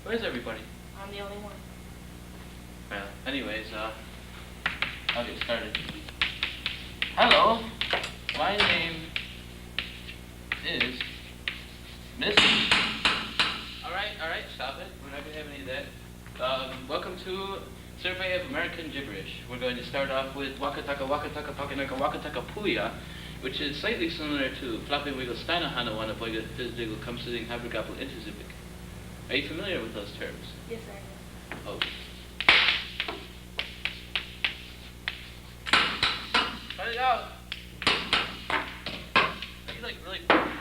Where's everybody? I'm the only one. Well, anyways, I'll get started. Hello, my name is Missy. Alright, stop it. We're not going to have any of that. Welcome to Survey of American Gibberish. We're going to start off with Wakataka Wakataka Pakanaka Wakataka Puya, which is slightly similar to Flapping Wiggle Steiner Hana Wana Boiga Fizdiggle Kumsitting Habrigapple Interzibic. Are you familiar with those terms? Yes, I am. Oh. Cut it out! Are you like really focused or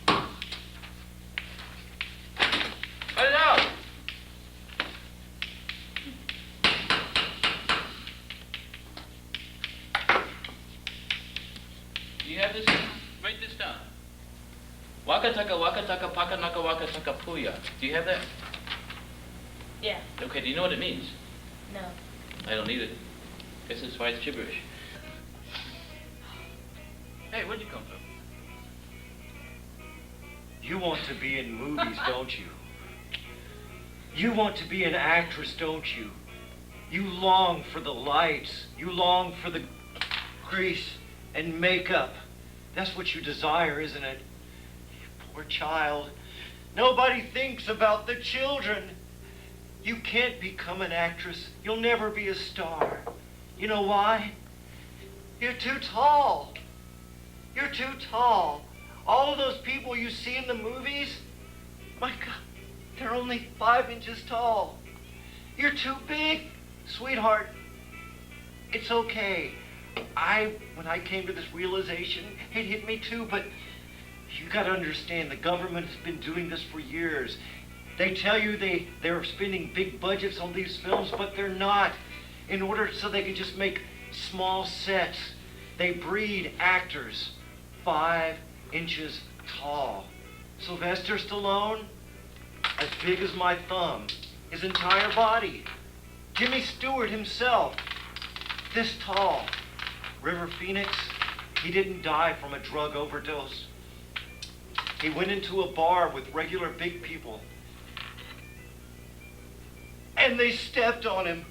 something? Cut it out! Do you have this? Write this down. Wakataka wakataka pakanaka wakataka puya. Do you have that? Yeah. Okay, do you know what it means? No. I don't need it. Guess that's why it's gibberish. Hey, where'd you come from? You want to be in movies, don't you? You want to be an actress, don't you? You long for the lights. You long for the grease and makeup. That's what you desire, isn't it? You poor child. Nobody thinks about the children. You can't become an actress. You'll never be a star. You know why? You're too tall. You're too tall. All of those people you see in the movies, my God, they're only 5 inches tall. You're too big, sweetheart. It's okay. When I came to this realization, it hit me too, but you gotta understand, the government has been doing this for years. They tell you they're spending big budgets on these films, but they're not. In order so they can just make small sets, they breed actors 5 inches tall. Sylvester Stallone, as big as my thumb, his entire body. Jimmy Stewart himself, this tall. River Phoenix, he didn't die from a drug overdose. He went into a bar with regular big people, and they stepped on him.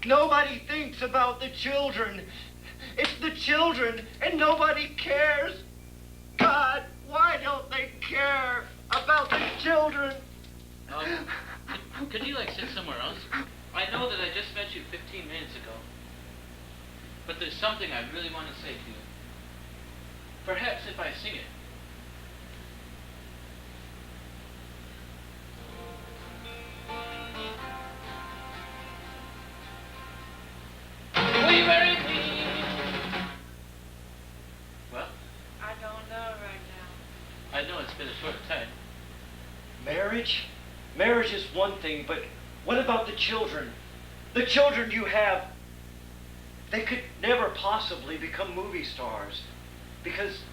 Nobody thinks about the children. It's the children, and nobody cares. God, why don't they care about the children? Could you like sit somewhere else? I know that I just met you 15 minutes ago, but there's something I really want to say to you. Perhaps if I sing it. Will you marry me? Well? I don't know right now. I know it's been a short time. Marriage? Marriage is one thing, but what about the children? The children you have, they could never possibly become movie stars, because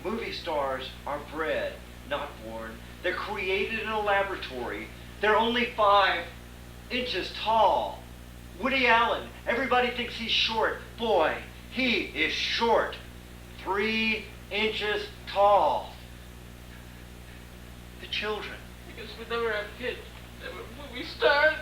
movie stars are bred, not born. They're created in a laboratory. They're only 5 inches tall. Woody Allen, everybody thinks he's short. Boy, he is short. 3 inches tall. The children. Because we never have kids. Never movie stars.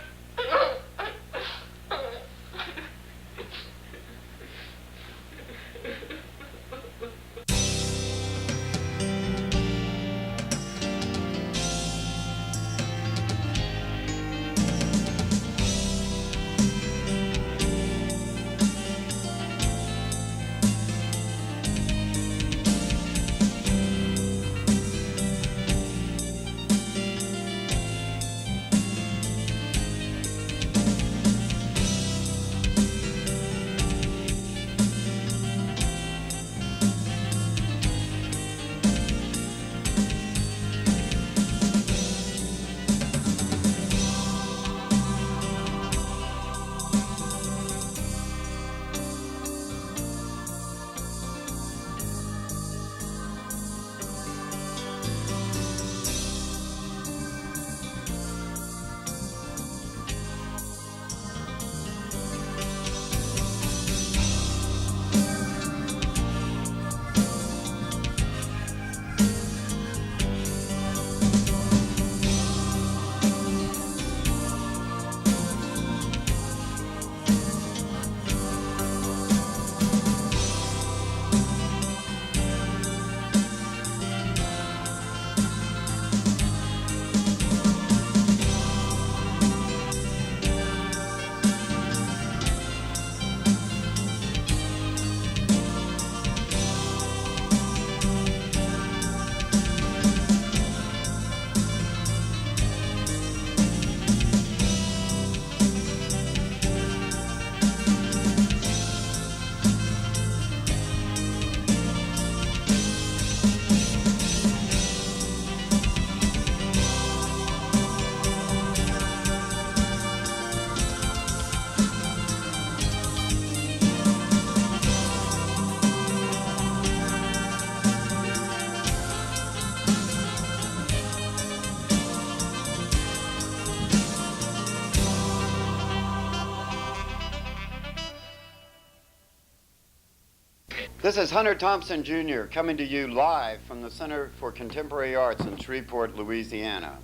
This is Hunter Thompson Jr. coming to you live from the Center for Contemporary Arts in Shreveport, Louisiana.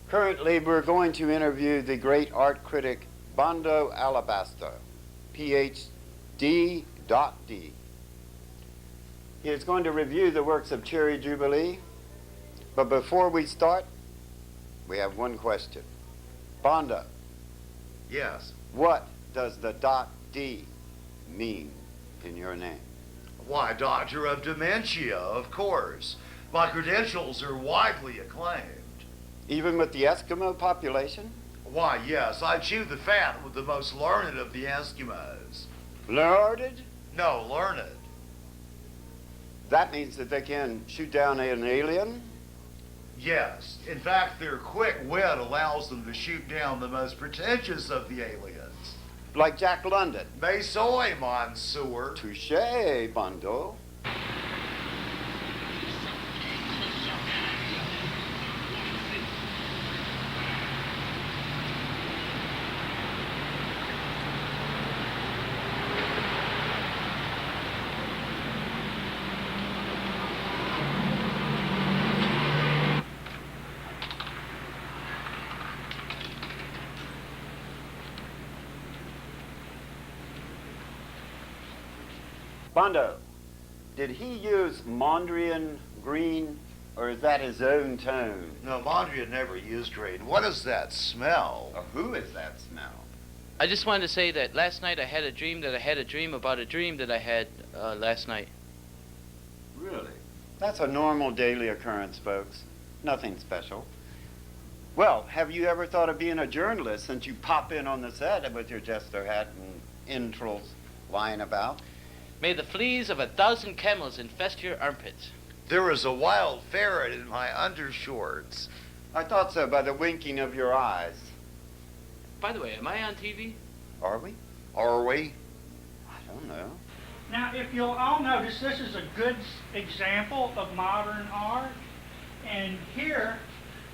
Currently, we're going to interview the great art critic Bondo Alabasta, Ph.D. D. He is going to review the works of Cherry Jubilee, but before we start, we have one question. Bondo. Yes. What does the .D mean in your name? Why, Doctor of Dementia, of course. My credentials are widely acclaimed. Even with the Eskimo population? Why, yes, I chew the fat with the most learned of the Eskimos. Learned? No, learned. That means that they can shoot down an alien? Yes. In fact, their quick wit allows them to shoot down the most pretentious of the aliens. Like Jack London? Mais soy, Monsieur. Touché, Bondo. Bondo, did he use Mondrian green, or is that his own tone? No, Mondrian never used green. What is that smell? Or who is that smell? I just wanted to say that last night I had a dream that I had a dream about a dream that I had last night. Really? That's a normal daily occurrence, folks. Nothing special. Well, have you ever thought of being a journalist since you pop in on the set with your jester hat and entrails lying about? May the fleas of 1,000 camels infest your armpits. There is a wild ferret in my undershorts. I thought so by the winking of your eyes. By the way, am I on TV? Are we? Are we? I don't know. Now, if you'll all notice, this is a good example of modern art. And here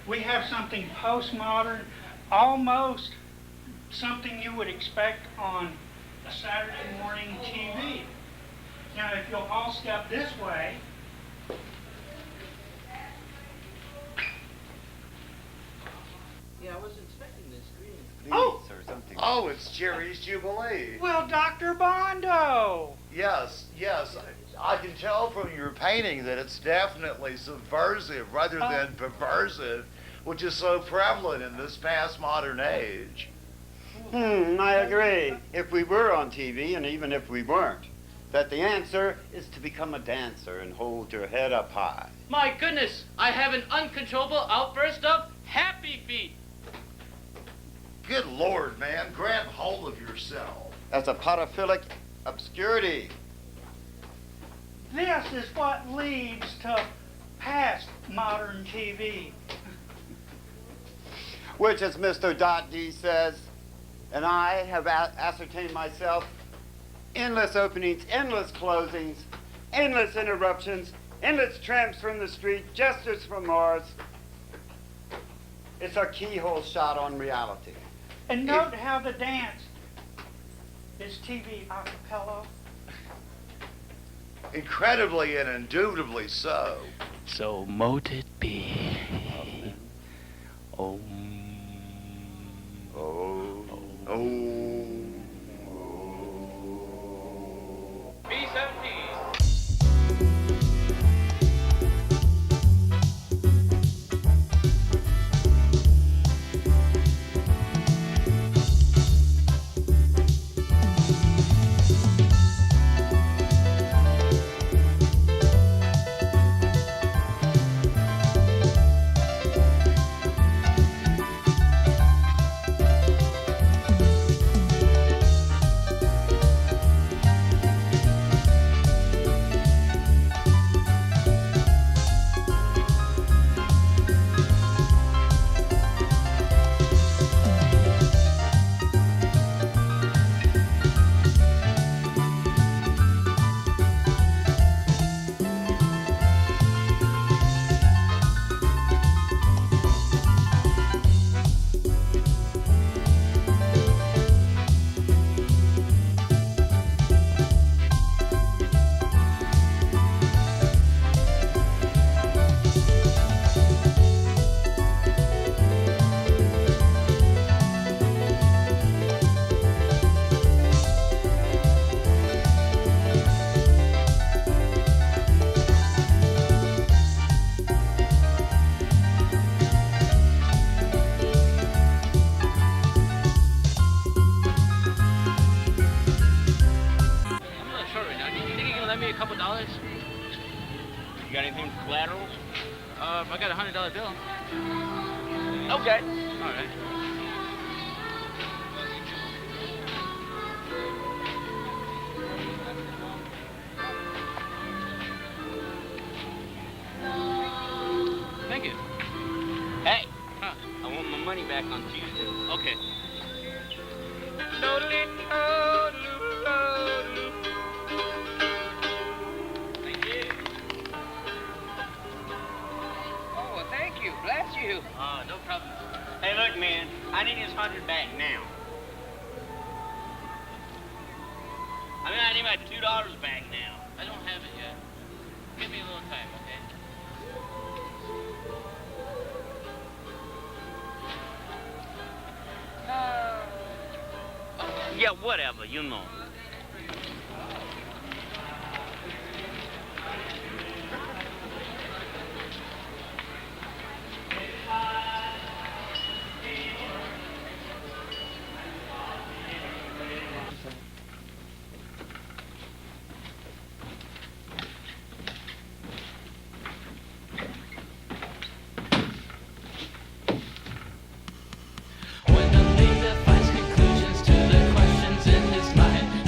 we have something postmodern, almost something you would expect on a Saturday morning TV. Now, if you'll all step this way, Yeah, I was expecting this green. Oh! Or something. Oh, it's Cherry's Jubilee. well, Dr. Bondo. Yes, yes. I can tell from your painting that it's definitely subversive rather than perversive, which is so prevalent in this past modern age. I agree. If we were on TV, and even if we weren't, that the answer is to become a dancer and hold your head up high. My goodness, I have an uncontrollable outburst of happy feet. Good Lord, man, grab hold of yourself. That's a podophilic obscurity. This is what leads to past modern TV. Which, as Mr. D says, and I have ascertained myself, endless openings, endless closings, endless interruptions, endless tramps from the street, jesters from Mars. It's a keyhole shot on reality. And note how the dance is TV a cappella. Incredibly and indubitably so. So mote it be. Oh. Oh. Oh. B-17. a couple dollars. You got anything for collaterals? I got $100 bill. Okay. All right. Thank you. Hey, Huh. I want my money back on Tuesday. Okay. Thank you. Oh, well, thank you. Bless you. No problem. Hey, look, man, I need his 100 back now. I mean, I need my $2 back now. I don't have it yet. Give me a little time, okay? Yeah, whatever, you know. When the leader finds conclusions to the questions in his mind,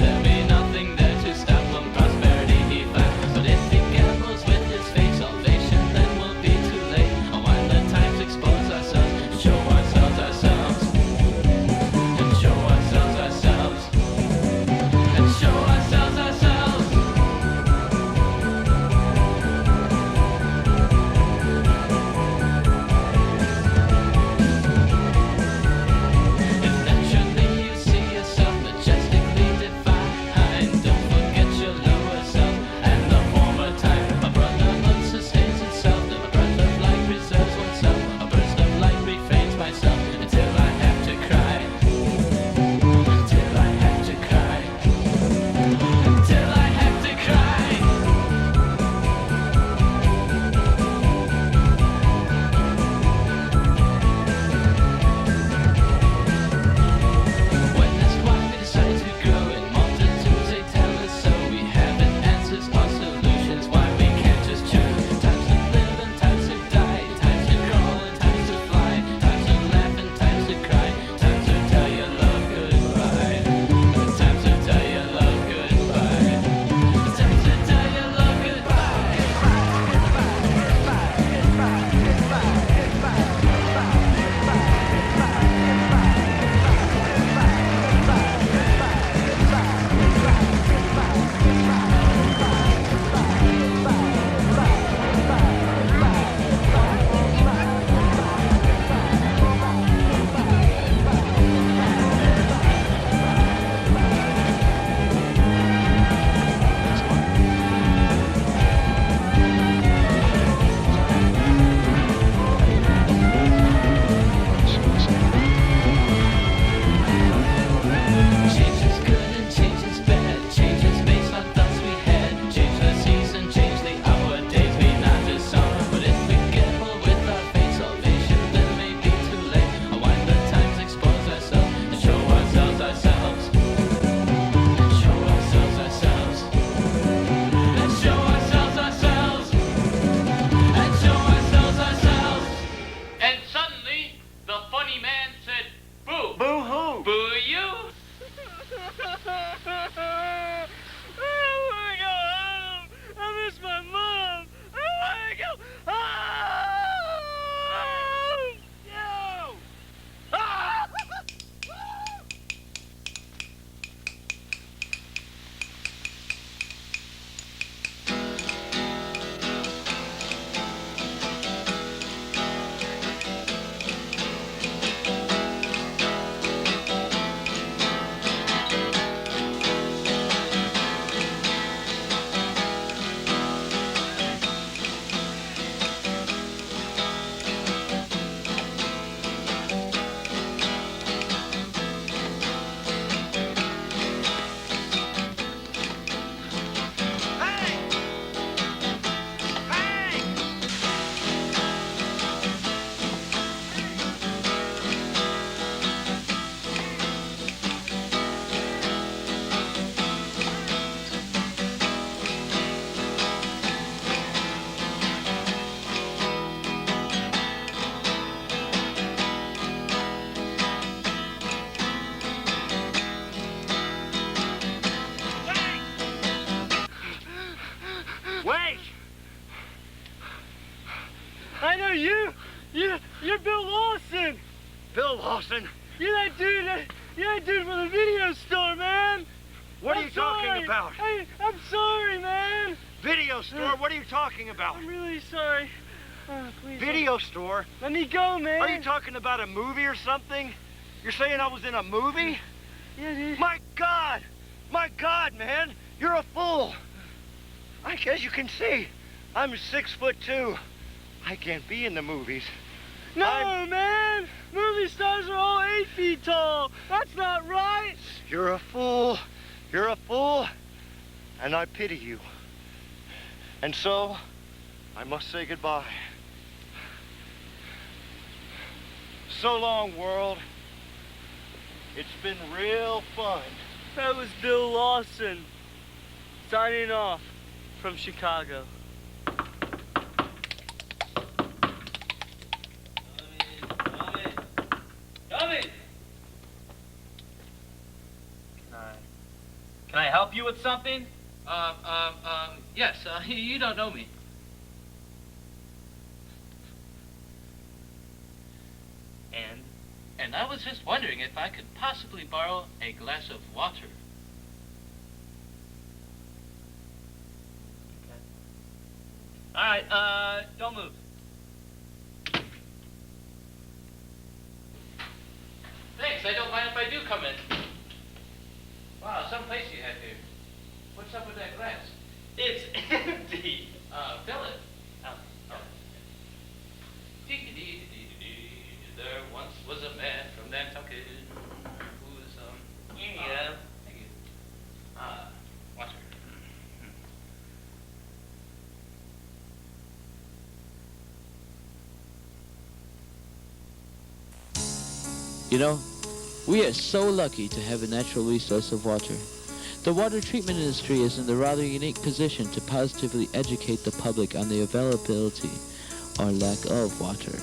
Lawson. You're that dude from the video store, man. What are you talking sorry. about? I'm sorry, man. Video store? What are you talking about? I'm really sorry. Please. Video store? Let me go, man. Are you talking about a movie or something? You're saying I was in a movie? Yeah, dude. My God, man, you're a fool. As you can see, I'm 6'2". I can't be in the movies. No, man. Movie stars are all 8 feet tall. That's not right. You're a fool. You're a fool. And I pity you. And so, I must say goodbye. So long, world. It's been real fun. That was Bill Lawson, signing off from Chicago. Come in. Can I help you with something? Yes, you don't know me. And I was just wondering if I could possibly borrow a glass of water. Okay. All right, don't move. Thanks, I don't mind if I do come in. Wow, some place you had here. What's up with that glass? It's empty. Fill it. Oh. There once was a man from Nantucket who was, yeah. Thank you. Water. You know, we are so lucky to have a natural resource of water. The water treatment industry is in the rather unique position to positively educate the public on the availability or lack of water,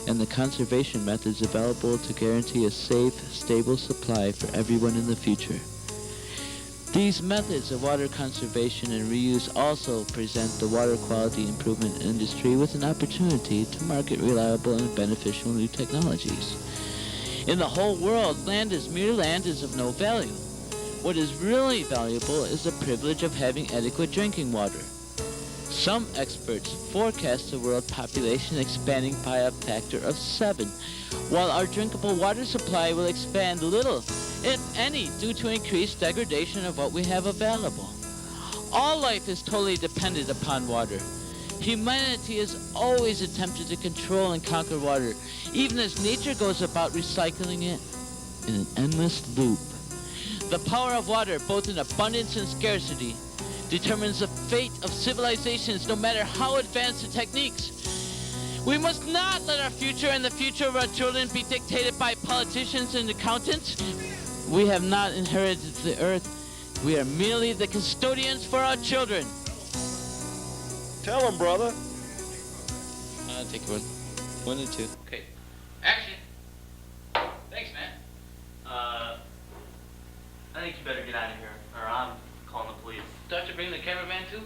and the conservation methods available to guarantee a safe, stable supply for everyone in the future. These methods of water conservation and reuse also present the water quality improvement industry with an opportunity to market reliable and beneficial new technologies. In the whole world, mere land is of no value. What is really valuable is the privilege of having adequate drinking water. Some experts forecast the world population expanding by a factor of 7, while our drinkable water supply will expand little, if any, due to increased degradation of what we have available. All life is totally dependent upon water. Humanity has always attempted to control and conquer water, even as nature goes about recycling it in an endless loop. The power of water, both in abundance and scarcity, determines the fate of civilizations, no matter how advanced the techniques. We must not let our future and the future of our children be dictated by politicians and accountants. We have not inherited the earth. We are merely the custodians for our children. Tell him, brother. Take one. 1 and 2. Okay. Action. Thanks, man. I think you better get out of here, or I'm calling the police. Do I have to bring the cameraman too?